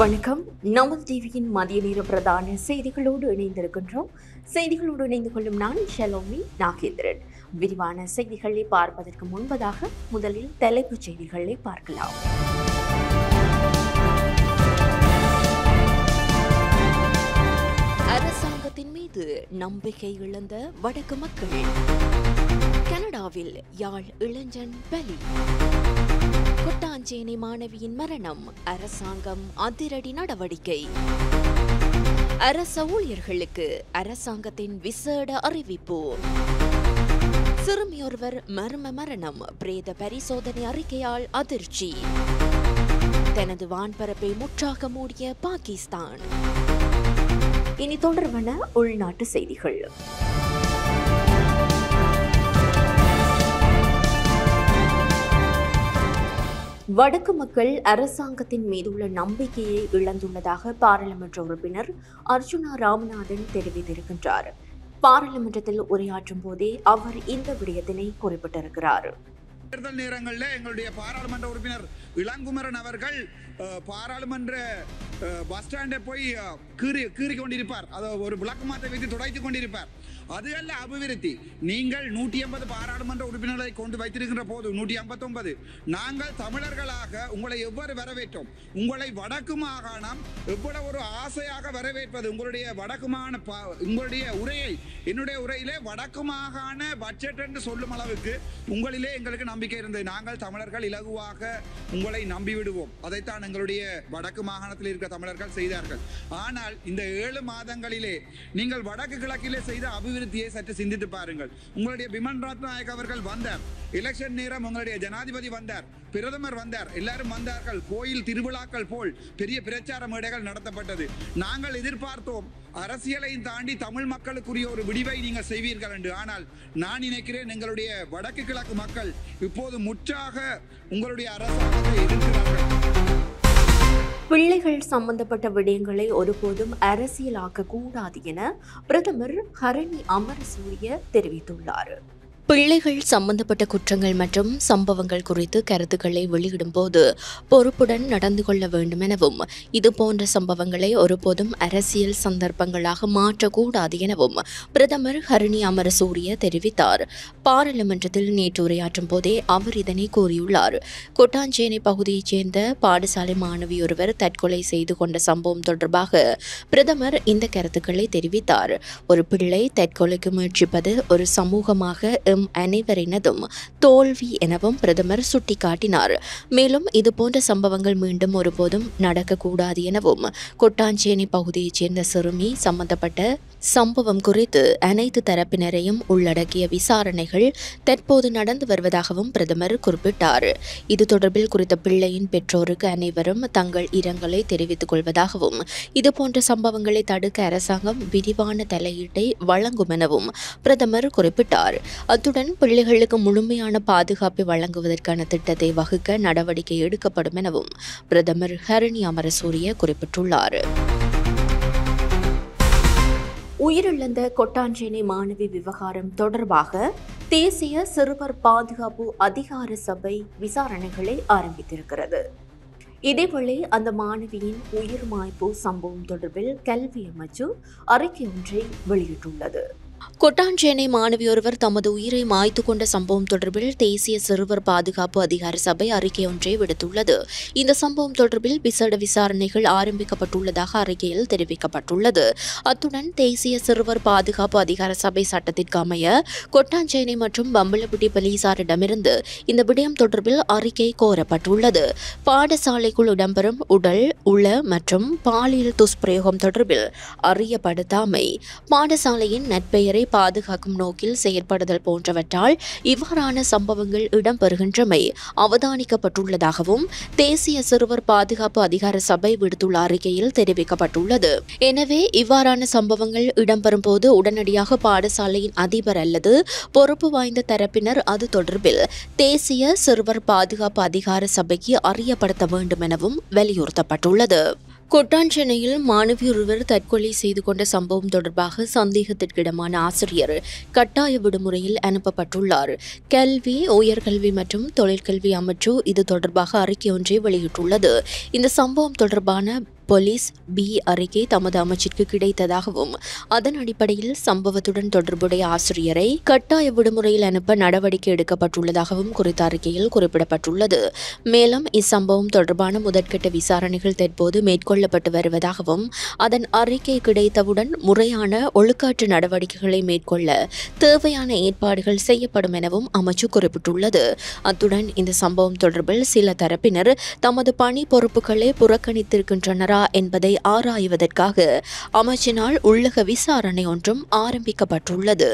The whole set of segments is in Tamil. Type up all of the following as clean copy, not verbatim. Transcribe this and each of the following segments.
வணக்கம். நமது டிவியின் மதிய நேர பிரதான செய்திகளோடு இணைந்திருக்கின்றோம். செய்திகளோடு இணைந்து கொள்ளும் நான் ஷெலோமி நாகேந்திரன். விரிவான செய்திகளை பார்ப்பதற்கு முன்பதாக முதலில் தலைப்புச் செய்திகளை பார்க்கலாம். அரசாங்கத்தின் மீது நம்பிக்கை இழந்த வடக்கு மக்கள். கனடாவில் யாழ் இளைஞன் பலி. கொட்டாஞ்சேனை மாணவியின் மரணம். அரசாங்கம் அதிரடி நடவடிக்கை. அரச ஊழியர்களுக்கு அரசாங்கத்தின் விசேட அறிவிப்பு. சிறுமியொருவர் மர்ம மரணம். பிரேத பரிசோதனை அறிக்கையால் அதிர்ச்சி. தனது வான்பரப்பை முற்றாக மூடிய பாகிஸ்தான். இனி தொடர்பான உள்நாட்டு செய்திகள். வடக்கு மக்கள் அரசாங்கத்தின் மீதுள்ள நம்பிக்கையை இழந்துள்ளதாக பாராளுமன்ற உறுப்பினர் அர்ஜுனா ராமநாதன் தெரிவித்திருக்கின்றார். பாராளுமன்றத்தில் உரையாற்றும் போதே அவர் இந்த விடயத்தினை குறிப்பிட்டிருக்கிறார். தேர்தல் நேரங்களில் எங்களுடைய பாராளுமன்ற உறுப்பினர் இளங்குமரன் அவர்கள் பாராளுமன்ற பஸ் ஸ்டாண்டை போய் கீறி கொண்டிருப்பார். அதை ஒரு விளக்கமாத்தை வைத்து துடைத்துக் கொண்டிருப்பார். அது அல்ல அபிவிருத்தி. நீங்கள் 180 பாராளுமன்ற உறுப்பினர்களை கொண்டு வைத்திருக்கின்ற போது 159 நாங்கள் தமிழர்களாக உங்களை எவ்வாறு வரவேற்றோம்? உங்களை வடக்கு மாகாணம் எவ்வளவு ஒரு ஆசையாக வரவேற்பது. உங்களுடைய வடக்கு மாகாண உங்களுடைய உரையை என்னுடைய உரையிலே வடக்கு மாகாண பட்ஜெட் என்று சொல்லும் அளவுக்கு உங்களிலே எங்களுக்கு நம்பிக்கை இருந்தது. நாங்கள் தமிழர்கள் இலகுவாக உங்களை நம்பிவிடுவோம். அதைத்தான் எங்களுடைய வடக்கு மாகாணத்தில் இருக்கிற தமிழர்கள் செய்தார்கள். ஆனால் இந்த 7 மாதங்களிலே நீங்கள் வடக்கு கிழக்கிலே செய்த அபிவிருத்தியை சற்று சிந்தித்து பாருங்கள். உங்களுடைய பிமன் ரத்நாயக் அவர்கள் வந்தார். எலெக்ஷன் நேரம் உங்களுடைய ஜனாதிபதி வந்தார், பிரதமர் வந்தார், எல்லாரும் வந்தார்கள். கோயில் திருவிழாக்கள் போல் பெரிய பிரச்சார மேடைகள் நடத்தப்பட்டது. நாங்கள் எதிர்பார்த்தோம் அரசியலையும் தாண்டி தமிழ் மக்களுக்குரிய ஒரு விடிவை நீங்கள் செய்வீர்கள் என்று. ஆனால் நான் நினைக்கிறேன் எங்களுடைய வடக்கு கிழக்கு மக்கள் இப்போது முற்றாக உங்களுடைய அரசாங்கத்தை எதிர்க்கிறார்கள். பிள்ளைகள் சம்பந்தப்பட்ட விடயங்களை ஒருபோதும் அரசியலாக்க கூடாது என பிரதமர் ஹரணி அமரசூரிய தெரிவித்துள்ளார். பிள்ளைகள் சம்பந்தப்பட்ட குற்றங்கள் மற்றும் சம்பவங்கள் குறித்து கருத்துக்களை வெளியிடும் போது பொறுப்புடன் நடந்து கொள்ள வேண்டும் எனவும் இதுபோன்ற சம்பவங்களை ஒருபோதும் அரசியல் சந்தர்ப்பங்களாக மாற்றக்கூடாது எனவும் பிரதமர் ஹரணி அமரசூரிய தெரிவித்தார். பாராளுமன்றத்தில் நேற்று உரையாற்றும் போதே அவர் இதனை கூறியுள்ளார். கொட்டாஞ்சேனை பகுதியைச் சேர்ந்த பாடசாலை மாணவி ஒருவர் தற்கொலை செய்து கொண்ட சம்பவம் தொடர்பாக பிரதமர் இந்த கருத்துக்களை தெரிவித்தார். ஒரு பிள்ளை தற்கொலைக்கு முயற்சிப்பது ஒரு சமூகமாக அனைவரினதும் தோல்வி எனவும் பிரதமர் சுட்டிக்காட்டினார். மேலும் இதுபோன்ற சம்பவங்கள் மீண்டும் ஒருபோதும் நடக்கக்கூடாது எனவும் கொட்டாஞ்சேனை பகுதியைச் சேர்ந்த சிறுமி சம்பந்தப்பட்ட சம்பவம் குறித்து அனைத்து தரப்பினரையும் உள்ளடக்கிய விசாரணைகள் தற்போது நடந்து வருவதாகவும் பிரதமர் குறிப்பிட்டார். இது தொடர்பில் குறித்த பிள்ளையின் பெற்றோருக்கு அனைவரும் தங்கள் இரங்கலை தெரிவித்துக் கொள்வதாகவும் இதுபோன்ற சம்பவங்களை தடுக்க அரசாங்கம் விரிவான தலையீட்டை வழங்கும் எனவும் பிரதமர் குறிப்பிட்டார். அத்துடன் பிள்ளைகளுக்கு முழுமையான பாதுகாப்பை வழங்குவதற்கான திட்டத்தை வகுக்க நடவடிக்கை எடுக்கப்படும் எனவும் பிரதமர் ஹரணி அமரசூரிய குறிப்பிட்டுள்ளார். உயிரிழந்த கொட்டாஞ்சேனை மாணவி விவகாரம் தொடர்பாக தேசிய சிறுவர் பாதுகாப்பு அதிகார சபை விசாரணைகளை ஆரம்பித்திருக்கிறது. இதேவேளை அந்த மாணவியின் உயிர் மாய்ப்பு சம்பவம் தொடர்பில் கல்வி அமைச்சு அறிக்கை ஒன்றை வெளியிட்டுள்ளது. கொட்டாஞ்சேனை மாணவி ஒருவர் தமது உயிரை மாய்த்து கொண்ட சம்பவம் தொடர்பில் தேசிய சிறுவர் பாதுகாப்பு அதிகார சபை அறிக்கை ஒன்றை விடுத்துள்ளது. இந்த சம்பவம் தொடர்பில் விசேட விசாரணைகள் ஆரம்பிக்கப்பட்டுள்ளதாக அறிக்கையில் தெரிவிக்கப்பட்டுள்ளது. அத்துடன் தேசிய சிறுவர் பாதுகாப்பு அதிகார சபை சட்டத்திற்கு அமைய கொட்டாஞ்சேனை மற்றும் பம்பலப்பிட்டி போலீசாரிடமிருந்து இந்த விடயம் தொடர்பில் அறிக்கை கோரப்பட்டுள்ளது. பாடசாலைக்குள் இடம்பெறும் உடல், உள மற்றும் பாலியல் துஷ்பிரயோகம் தொடர்பில் அறியப்படுத்தாமை, பாடசாலையின் நட்பெயரை பாதுகாக்கும் நோக்கில் செயற்படுதல் போன்றவற்றால் இவ்வாறான சம்பவங்கள் இடம்பெறுகின்றமை அவதானிக்கப்பட்டுள்ளதாகவும் தேசிய சிறுவர் பாதுகாப்பு அதிகார சபை விடுத்துள்ள அறிக்கையில் தெரிவிக்கப்பட்டுள்ளது. எனவே இவ்வாறான சம்பவங்கள் இடம்பெறும் போது உடனடியாக பாடசாலையின் அதிபர் அல்லது பொறுப்பு வாய்ந்த தரப்பினர் அது தொடர்பில் தேசிய சிறுவர் பாதுகாப்பு அதிகார சபைக்கு அறியப்படுத்த வேண்டும் எனவும் வலியுறுத்தப்பட்டுள்ளது. கொட்டாஞ்சேனையில் மாணவி ஒருவர் தற்கொலை செய்து கொண்ட சம்பவம் தொடர்பாக சந்தேகத்திற்கிடமான ஆசிரியர் கட்டாய விடுமுறையில் அனுப்பப்பட்டுள்ளார். கல்வி, உயர்கல்வி மற்றும் தொழிற்கல்வி அமைச்சு இது தொடர்பாக அறிக்கை ஒன்றை வெளியிட்டுள்ளது. இந்த சம்பவம் தொடர்பான போலீஸ் பி அறிக்கை தமது அமைச்சிற்கு கிடைத்ததாகவும் அதன் அடிப்படையில் சம்பவத்துடன் தொடர்புடைய ஆசிரியரை கட்டாய விடுமுறையில் அனுப்ப நடவடிக்கை எடுக்கப்பட்டுள்ளதாகவும் குறித்த அறிக்கையில் குறிப்பிடப்பட்டுள்ளது. மேலும் இச்சம்பவம் தொடர்பான முதற்கட்ட விசாரணைகள் தற்போது மேற்கொள்ளப்பட்டு வருவதாகவும் அதன் அறிக்கை கிடைத்தவுடன் முறையான ஒழுக்காற்று நடவடிக்கைகளை மேற்கொள்ள தேவையான ஏற்பாடுகள் செய்யப்படும் எனவும் அமைச்சு குறிப்பிட்டுள்ளது. அத்துடன் இந்த சம்பவம் தொடர்பில் சில தரப்பினர் தமது பணி பொறுப்புகளை புறக்கணித்திருக்கின்றனரா என்பதை ஆராய்வதற்காக அமைச்சினால் உள்ளக விசாரணை ஒன்றும் ஆரம்பிக்கப்பட்டுள்ளது.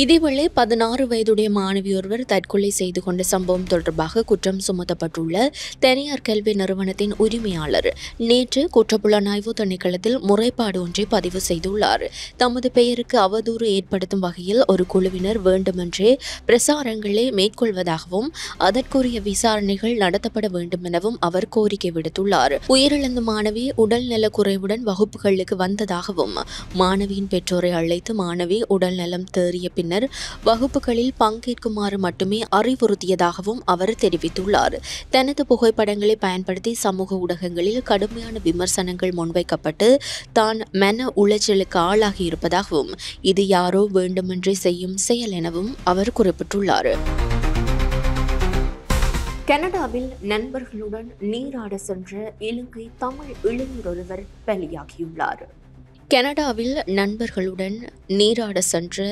இதேவேளை 16 வயதுடைய மாணவியொருவர் தற்கொலை செய்து கொண்ட சம்பவம் தொடர்பாக குற்றம் சுமத்தப்பட்டுள்ள தனியார் கல்வி நிறுவனத்தின் உரிமையாளர் நேற்று குற்றப்புலனாய்வு திணைக்களத்தில் முறைப்பாடு ஒன்றை பதிவு செய்துள்ளார். தமது பெயருக்கு அவதூறு ஏற்படுத்தும் வகையில் ஒரு குழுவினர் வேண்டுமென்றே பிரசாரங்களை மேற்கொள்வதாகவும் அதற்குரிய விசாரணைகள் நடத்தப்பட வேண்டும் எனவும் அவர் கோரிக்கை விடுத்துள்ளார். உயிரிழந்த மாணவி உடல்நல குறைவுடன் வகுப்புகளுக்கு வந்ததாகவும் மாணவியின் பெற்றோரை அழைத்து மாணவி உடல்நலம் தேறிய பின்னர் வகுப்புகளில் பங்கேற்குமாறு மட்டுமே அறிவுறுத்தியதாகவும் அவர் தெரிவித்துள்ளார். தனது புகைப்படங்களை பயன்படுத்தி சமூக ஊடகங்களில் கடுமையான விமர்சனங்கள் முன்வைக்கப்பட்டு தான் மன உளைச்சலுக்கு ஆளாகி இருப்பதாகவும் இது யாரோ வேண்டுமென்றே செய்யும் செயல் எனவும் அவர் குறிப்பிட்டுள்ளார். கனடாவில் நண்பர்களுடன் நீராட சென்ற இலங்கை தமிழ் இளைஞர் ஒருவர் பலியாகியுள்ளார். கனடாவில் நண்பர்களுடன் நீராட சென்ற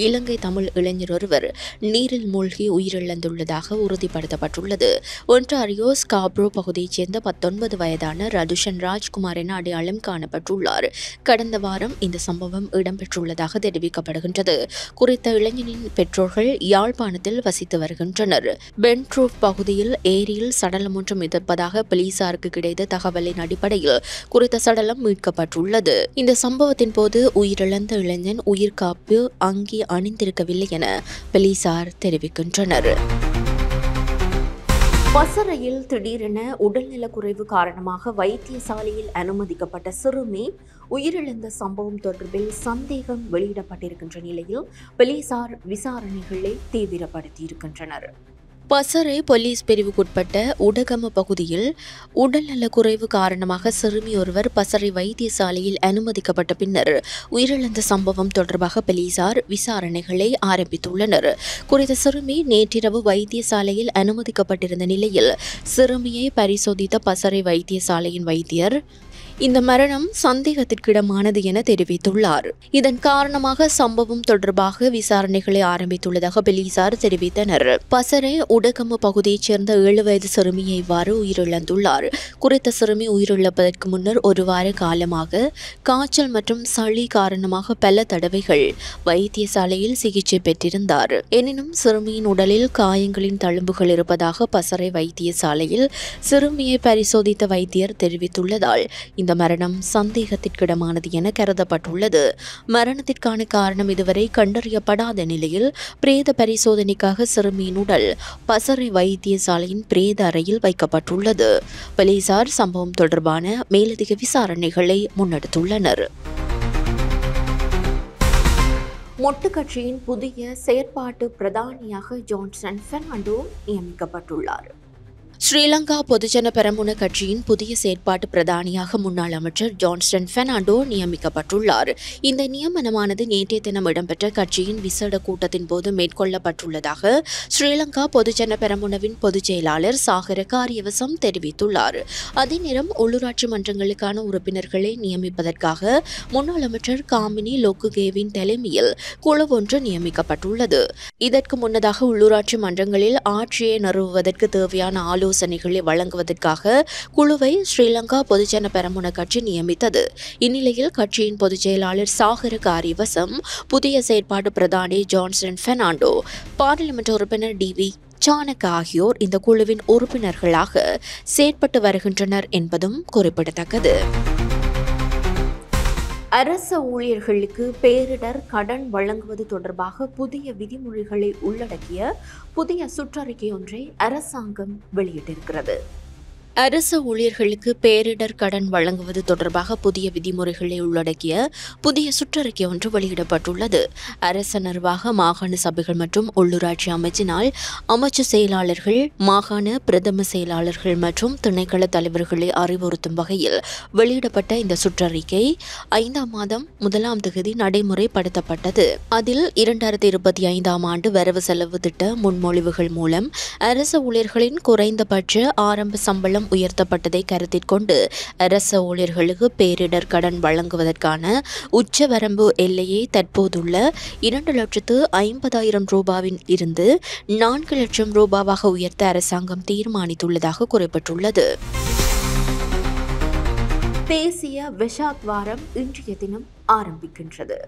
இலங்கை தமிழ் இளைஞர் ஒருவர் நீரில் மூழ்கி உயிரிழந்துள்ளதாக உறுதிப்படுத்தப்பட்டுள்ளது. ஒன்டாரியோ ஸ்காப்ரோ பகுதியைச் சேர்ந்த 19 வயதான ரதுஷன் ராஜ்குமார் என அடையாளம் காணப்பட்டுள்ளார். கடந்த வாரம் இந்த சம்பவம் இடம்பெற்றுள்ளதாக தெரிவிக்கப்படுகின்றது. குறித்த இளைஞனின் பெற்றோர்கள் யாழ்ப்பாணத்தில் வசித்து வருகின்றனர். பென்ட்ரூஃப் பகுதியில் ஏரியில் சடலம் ஒன்று மிதப்பதாக போலீசாருக்கு கிடைத்த தகவலின் அடிப்படையில் குறித்த சடலம் மீட்கப்பட்டுள்ளது. இந்த சம்பவத்தின் போது உயிரிழந்த இளைஞன் உயிர்காப்பு அங்கி அணிந்திருக்கவில்லை என போலீசார் தெரிவிக்கின்றனர். பசறையில் திடீரென உடல்நலக்குறைவு காரணமாக வைத்தியசாலையில் அனுமதிக்கப்பட்ட சிறுமி உயிரிழந்த சம்பவம் தொடர்பில் சந்தேகம் வெளியிடப்பட்டிருக்கின்ற நிலையில் போலீசார் விசாரணைகளை தீவிரப்படுத்தியிருக்கின்றனர். பசறை போலீஸ் பிரிவுக்குட்பட்ட உடகம பகுதியில் உடல்நலக்குறைவு காரணமாக சிறுமி ஒருவர் பசறை வைத்தியசாலையில் அனுமதிக்கப்பட்ட பின்னர் உயிரிழந்த சம்பவம் தொடர்பாக போலீசார் விசாரணைகளை ஆரம்பித்துள்ளனர். குறித்த சிறுமி நேற்றிரவு வைத்தியசாலையில் அனுமதிக்கப்பட்டிருந்த நிலையில் சிறுமியை பரிசோதித்த பசறை வைத்தியசாலையின் வைத்தியர் இந்த மரணம் சந்தேகத்திற்கிடமானது என தெரிவித்துள்ளார். இதன் காரணமாக சம்பவம் தொடர்பாக விசாரணைகளை ஆரம்பித்துள்ளதாக போலீசார் தெரிவித்தனர். பசறை உடகம பகுதியைச் சேர்ந்த 7 வயது சிறுமியை இவ்வாறு உயிரிழந்துள்ளார். குறித்த சிறுமி உயிரிழப்பதற்கு முன்னர் ஒரு வார காலமாக காய்ச்சல் மற்றும் சளி காரணமாக பல தடவைகள் வைத்தியசாலையில் சிகிச்சை பெற்றிருந்தார். எனினும் சிறுமியின் உடலில் காயங்களின் தழும்புகள் இருப்பதாக பசறை வைத்தியசாலையில் சிறுமியை பரிசோதித்த வைத்தியர் தெரிவித்துள்ளதால் இந்த மரணம் சந்தேகத்திற்கிடமானது என கருதப்பட்டுள்ளது. மரணத்திற்கான காரணம் இதுவரை கண்டறியப்படாத நிலையில் பிரேத பரிசோதனைக்காக சிறுமியின் உடல் பசறை வைத்தியசாலையின் பிரேத அறையில் வைக்கப்பட்டுள்ளது. போலீசார் சம்பவம் தொடர்பான மேலதிக விசாரணைகளை முன்னெடுத்துள்ளனர். மொட்டு கட்சியின் புதிய செயற்பாட்டு பிரதானியாக ஜான்சன் பெர்னாண்டோ நியமிக்கப்பட்டுள்ளார். ஸ்ரீலங்கா பொதுஜன பெரமுன கட்சியின் புதிய செயற்பாட்டு பிரதானியாக முன்னாள் அமைச்சர் ஜான்சன் பெர்னாண்டோ நியமிக்கப்பட்டுள்ளார். இந்த நியமனமானது நேற்றைய தினம் இடம்பெற்ற கட்சியின் விசேட கூட்டத்தின் போது மேற்கொள்ளப்பட்டுள்ளதாக ஸ்ரீலங்கா பொதுஜன பெரமுனவின் பொதுச் செயலாளர் சாகர காரியவசம் தெரிவித்துள்ளார். அதே நேரம் உள்ளூராட்சி மன்றங்களுக்கான உறுப்பினர்களை நியமிப்பதற்காக முன்னாள் அமைச்சர் காமினி லோக்குகேவின் தலைமையில் குழு ஒன்று நியமிக்கப்பட்டுள்ளது. இதற்கு முன்னதாக உள்ளூராட்சி மன்றங்களில் ஆட்சியை நிறுவுவதற்கு தேவையான ஆலோசனைகளை வழங்குவதற்காக குழுவை ஸ்ரீலங்கா பொதுஜன பெரமுன கட்சி நியமித்தது. இந்நிலையில் கட்சியின் பொதுச் செயலாளர் சாகர காரியவசம், புதிய செயற்பாட்டு பிரதானி ஜான்சன் பெர்னாண்டோ, பாராளுமன்ற உறுப்பினர் டிவி சாணக்க ஆகியோர் இந்த குழுவின் உறுப்பினர்களாக செயற்பட்டு வருகின்றனர் என்பதும் குறிப்பிடத்தக்கது. அரச ஊழியர்களுக்கு பேரிடர் கடன் வழங்குவது தொடர்பாக புதிய விதிமுறைகளை உள்ளடக்கிய புதிய சுற்றறிக்கை ஒன்றை அரசாங்கம் வெளியிட்டிருக்கிறது. அரசு ஊழியர்களுக்கு பேரிடர் கடன் வழங்குவது தொடர்பாக புதிய விதிமுறைகளை உள்ளடக்கிய புதிய சுற்றறிக்கை ஒன்று வெளியிடப்பட்டுள்ளது. அரச நிர்வாக மாகாண சபைகள் மற்றும் உள்ளூராட்சி அமைச்சினால் அமைச்சு செயலாளர்கள், மாகாண பிரதம செயலாளர்கள் மற்றும் திணைக்கள தலைவர்களை அறிவுறுத்தும் வகையில் வெளியிடப்பட்ட இந்த சுற்றறிக்கை 5ஆம் மாதம் 1ஆம் தேதி நடைமுறைப்படுத்தப்பட்டது. அதில் 2025ஆம் ஆண்டு வரவு செலவு திட்ட முன்மொழிவுகள் மூலம் அரசு ஊழியர்களின் குறைந்தபட்ச ஆரம்ப சம்பளம் உயர்த்தப்பட்டதை கருத்தில் கொண்டு அரச ஊழியர்களுக்கு பேரிடர் கடன் வழங்குவதற்கான உச்சவரம்பு எல்லையை தற்போதுள்ள 2,50,000 ரூபாவில் இருந்து 4 லட்சம் ரூபாவாக உயர்த்த அரசாங்கம் தீர்மானித்துள்ளதாக குறிப்பிட்டுள்ளது. தேசிய வெசாக் வாரம் இன்றைய தினம் ஆரம்பிக்கின்றது.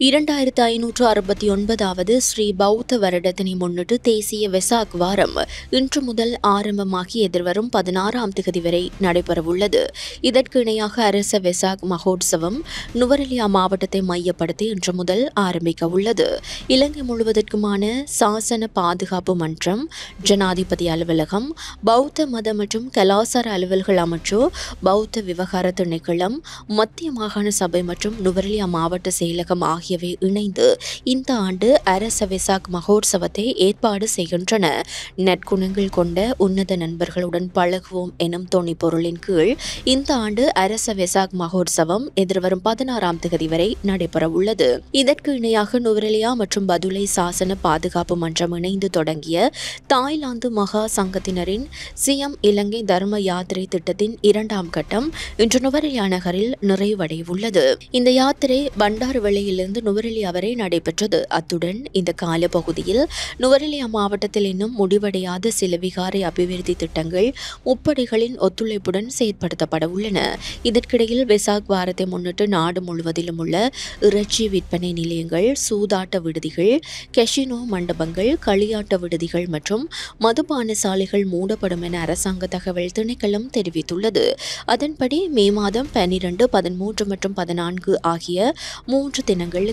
2569வது ஸ்ரீ பௌத்த வருடத்தினை முன்னிட்டு தேசிய வெசாக் வாரம் இன்று முதல் ஆரம்பமாகி எதிர்வரும் 16ஆம் தேதி வரை நடைபெறவுள்ளது. இதற்கு இணையாக அரச வெசாக் மகோத்சவம் நுவரெலியா மாவட்டத்தை மையப்படுத்தி இன்று முதல் ஆரம்பிக்க உள்ளது. இலங்கை முழுவதற்குமான சாசன பாதுகாப்பு மன்றம், ஜனாதிபதி அலுவலகம், பௌத்த மத மற்றும் கலாசார அலுவல்கள் அமைச்சு, பௌத்த விவகார திணைக்களம், மத்திய மாகாண சபை மற்றும் நுவரெலியா மாவட்ட செயலகம் ஆகியவை இணைந்து இந்த ஆண்டு அரச வெசாக் மகோத்சவத்தை ஏற்பாடு செய்கின்றன. நற்குணங்கள் கொண்ட உன்னத நண்பர்களுடன் பழகுவோம் எனும் தொனி பொருளின் கீழ் இந்த ஆண்டு அரச வெசாக் மகோத்சவம் எதிர்வரும் 16ஆம் தேதி வரை நடைபெறவுள்ளது. இதற்கு இணையாக நுவரெலியா மற்றும் பதுளை சாசன பாதுகாப்பு மன்றம் இணைந்து தொடங்கிய தாய்லாந்து மகா சங்கத்தினரின் சிஎம் இலங்கை தர்ம யாத்திரை திட்டத்தின் 2ஆம் கட்டம் இன்று நுவரெலியா நகரில் நிறைவடைவுள்ளது. இந்த யாத்திரை பண்டாரவளையிலிருந்து நுவரெலியா வரை நடைபெற்றது. அத்துடன் இந்த கால பகுதியில் நுவரெலியா மாவட்டத்தில் இன்னும் முடிவடையாத சில விகாரை அபிவிருத்தி திட்டங்கள் முப்படைகளின் ஒத்துழைப்புடன் செயற்படுத்தப்பட உள்ளன. இதற்கிடையில் வெசாக் வாரத்தை முன்னிட்டு நாடு முழுவதிலும் உள்ள இறைச்சி விற்பனை நிலையங்கள், சூதாட்ட விடுதிகள், கெசினோ மண்டபங்கள், களியாட்ட விடுதிகள் மற்றும் மதுபான சாலைகள் மூடப்படும் என அரசாங்க தகவல் திணைக்களம் தெரிவித்துள்ளது. அதன்படி மே மாதம் 12, 13 மற்றும் 14 ஆகிய 3 தினங்களுக்கு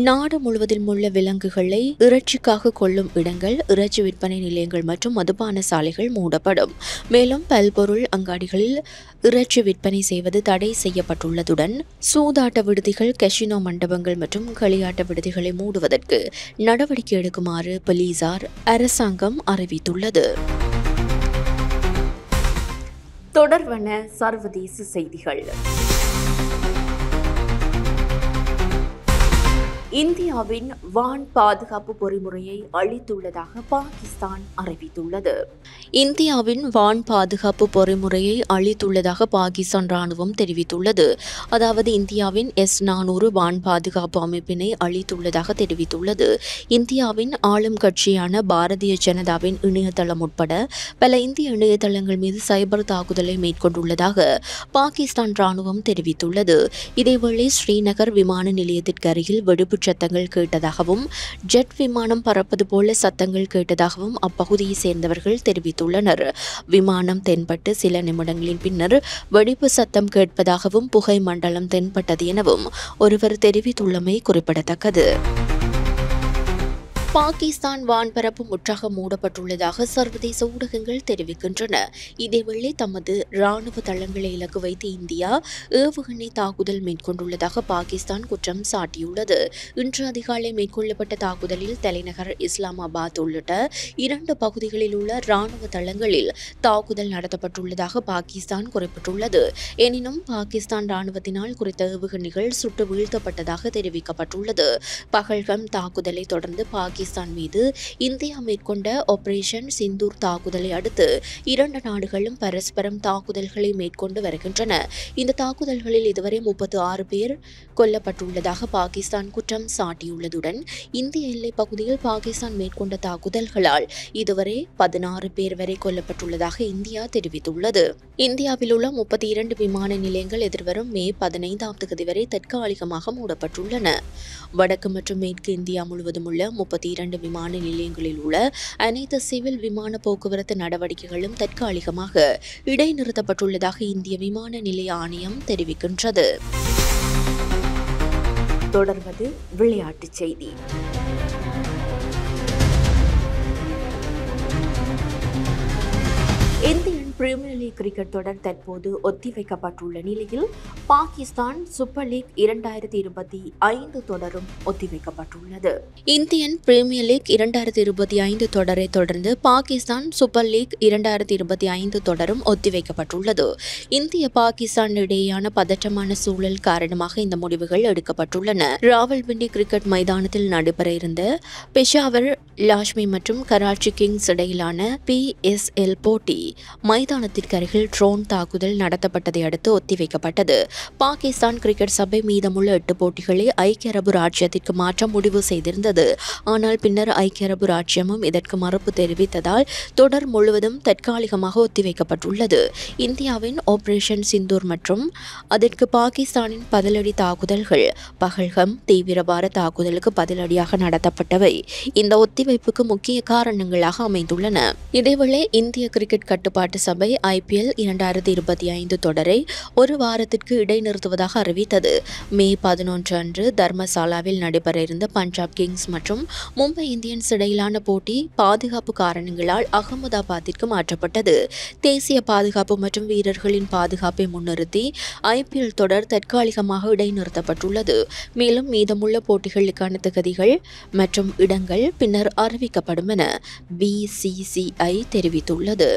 நாடு முழுவதிலும் உள்ள விலங்குகளை இறைச்சிக்காக கொள்ளும் இடங்கள், இறைச்சி விற்பனை நிலையங்கள் மற்றும் மதுபான சாலைகள் மூடப்படும். மேலும் பல்பொருள் அங்காடிகளில் இறைச்சி விற்பனை செய்வது தடை செய்யப்பட்டுள்ளதுடன் சூதாட்ட விடுதிகள், கெசினோ மண்டபங்கள் மற்றும் களியாட்ட விடுதிகளை மூடுவதற்கு நடவடிக்கை எடுக்குமாறு போலீசார் அரசாங்கம் அறிவித்துள்ளது. தொடர்வன சர்வதேச செய்திகள். இந்தியாவின் வான் பாதுகாப்பு பொறிமுறையை அளித்துள்ளதாக பாகிஸ்தான் அறிவித்துள்ளது. இந்தியாவின் வான் பாதுகாப்பு பொறிமுறையை அளித்துள்ளதாக பாகிஸ்தான் ராணுவம் தெரிவித்துள்ளது. அதாவது இந்தியாவின் S-400 வான் பாதுகாப்பு அமைப்பினை அளித்துள்ளதாக தெரிவித்துள்ளது. இந்தியாவின் ஆளும் கட்சியான பாரதிய ஜனதாவின் இணையதளம் உட்பட பல இந்திய இணையதளங்கள் மீது சைபர் தாக்குதலை மேற்கொண்டுள்ளதாக பாகிஸ்தான் ராணுவம் தெரிவித்துள்ளது. இதேவேளை ஸ்ரீநகர் விமான நிலையத்திற்கு அருகில் வெடிப்பு சத்தங்கள் கேட்டதாகவும், ஜெட் விமானம் பறப்பது போல சத்தங்கள் கேட்டதாகவும் அப்பகுதியை சேர்ந்தவர்கள் தெரிவித்துள்ளனர். விமானம் தென்பட்டு சில நிமிடங்களின் பின்னர் வெடிப்பு சத்தம் கேட்பதாகவும், புகை மண்டலம் தென்பட்டது எனவும் ஒருவர் தெரிவித்துள்ளமை குறிப்பிடத்தக்கது. பாகிஸ்தான் வான்பரப்பு முற்றாக மூடப்பட்டுள்ளதாக சர்வதேச ஊடகங்கள் தெரிவிக்கின்றன. இதேவேளை தமது ராணுவ தளங்களை இலக்கு வைத்து இந்தியா ஏவுகணை தாக்குதல் மேற்கொண்டுள்ளதாக பாகிஸ்தான் குற்றம் சாட்டியுள்ளது. இன்று அதிகாலை மேற்கொள்ளப்பட்ட தாக்குதலில் தலைநகர் இஸ்லாமாபாத் உள்ளிட்ட 2 பகுதிகளில் உள்ள ராணுவ தளங்களில் தாக்குதல் நடத்தப்பட்டுள்ளதாக பாகிஸ்தான் குறிப்பிட்டுள்ளது. எனினும் பாகிஸ்தான் ராணுவத்தினால் குறித்த ஏவுகணைகள் சுட்டு வீழ்த்தப்பட்டதாக தெரிவிக்கப்பட்டுள்ளது. பகல்கம் தாக்குதலை தொடர்ந்து பாகிஸ்தான் மீது இந்தியா மேற்கொண்ட ஆபரேஷன் சிந்தூர் தாக்குதலை அடுத்து 2 நாடுகளும் பரஸ்பரம் தாக்குதல்களை மேற்கொண்டு வருகின்றன. இந்த தாக்குதல்களில் இதுவரை 36 பேர் கொல்லப்பட்டுள்ளதாக பாகிஸ்தான் குற்றம் சாட்டியுள்ளதுடன் இந்திய எல்லைப் பகுதியில் பாகிஸ்தான் மேற்கொண்ட தாக்குதல்களால் இதுவரை 16 பேர் வரை கொல்லப்பட்டுள்ளதாக இந்தியா தெரிவித்துள்ளது. இந்தியாவில் உள்ள 32 விமான நிலையங்கள் எதிர்வரும் மே 15ஆம் தேதி வரை தற்காலிகமாக மூடப்பட்டுள்ளன. வடக்கு மற்றும் மேற்கு இந்தியா முழுவதும் உள்ள 32 விமான நிலையங்களில் உள்ள அனைத்து சிவில் விமான போக்குவரத்து நடவடிக்கைகளும் தற்காலிகமாக இடைநிறுத்தப்பட்டுள்ளதாக இந்திய விமான நிலைய ஆணையம் தெரிவிக்கின்றது. தொடர்வது விளையாட்டுச் செய்தி. இந்தியன் பிரீமியர் லீக் கிரிக்கெட் தொடர் தற்போது ஒத்திவைக்கப்பட்டுள்ள நிலையில் பாகிஸ்தான் சூப்பர் லீக் 2025 தொடரும் ஒத்திவைக்கப்பட்டுள்ளது. இந்தியன் பிரீமியர் லீக் 2025 தொடரை தொடர்ந்து பாகிஸ்தான் சூப்பர் லீக் 2025 தொடரும் ஒத்திவைக்கப்பட்டுள்ளது. இந்திய பாகிஸ்தான் இடையேயான பதற்றமான சூழல் காரணமாக இந்த முடிவுகள் எடுக்கப்பட்டுள்ளன. ராவல்பிண்டி கிரிக்கெட் மைதானத்தில் நடைபெற இருந்த பெஷாவர் லாஷ்மி மற்றும் கராச்சி கிங்ஸ் இடையிலான PSL போட்டி மைதானத்திற்கு அருகில் ட்ரோன் தாக்குதல் நடத்தப்பட்டதை அடுத்து ஒத்திவைக்கப்பட்டது. பாகிஸ்தான் கிரிக்கெட் சபை மீதமுள்ள 8 போட்டிகளை ஐக்கிய அரபு ராச்சியத்திற்கு மாற்ற முடிவு செய்திருந்தது. ஆனால் பின்னர் ஐக்கிய அரபு ராச்சியமும் இதற்கு மறுப்பு தெரிவித்ததால் தொடர் முழுவதும் தற்காலிகமாக ஒத்திவைக்கப்பட்டுள்ளது. இந்தியாவின் ஆபரேஷன் சிந்தூர் மற்றும் அதற்கு பாகிஸ்தானின் பதிலடி தாக்குதல்கள் பஹல்கம் தீவிரவாத தாக்குதலுக்கு பதிலடியாக நடத்தப்பட்டவை இந்த ஒத்திவைப்புக்கு முக்கிய காரணங்களாக அமைந்துள்ளன. இதேவேளை இந்திய கிரிக்கெட் கட்டுப்பாட்டு சபை IPL 2025 தொடரை ஒரு வாரத்திற்கு இடைநிறுத்துவதாக அறிவித்தது. மே 11 அன்று தர்மசாலாவில் நடைபெற இருந்த பஞ்சாப் கிங்ஸ் மற்றும் மும்பை இந்தியன்ஸ் இடையிலான போட்டி பாதுகாப்பு காரணங்களால் அகமதாபாத்திற்கு மாற்றப்பட்டது. தேசிய பாதுகாப்பு மற்றும் வீரர்களின் பாதுகாப்பை முன்னிறுத்தி IPL தொடர் தற்காலிகமாக இடைநிறுத்தப்பட்டுள்ளது. மேலும் மீதமுள்ள போட்டிகளுக்கான திகதிகள் மற்றும் இடங்கள் பின்னர் அறிவிக்கப்படும் என BCCI தெரிவித்துள்ளது.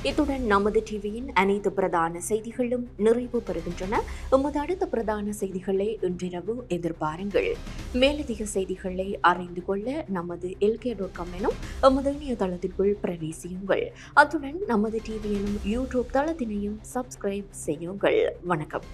இத்துடன் நமது டிவியின் அனைத்து பிரதான செய்திகளும் நிறைவு பெறுகின்றன. எமது அடுத்த பிரதான செய்திகளை இன்றிரவு எதிர்பாருங்கள். மேலதிக செய்திகளை அறிந்து கொள்ள நமது LK.com எனும் எமது இணையதளத்திற்குள் பிரவேசியுங்கள். அத்துடன் நமது டிவி எனும் YouTube தளத்தினையும் சப்ஸ்கிரைப் செய்யுங்கள். வணக்கம்.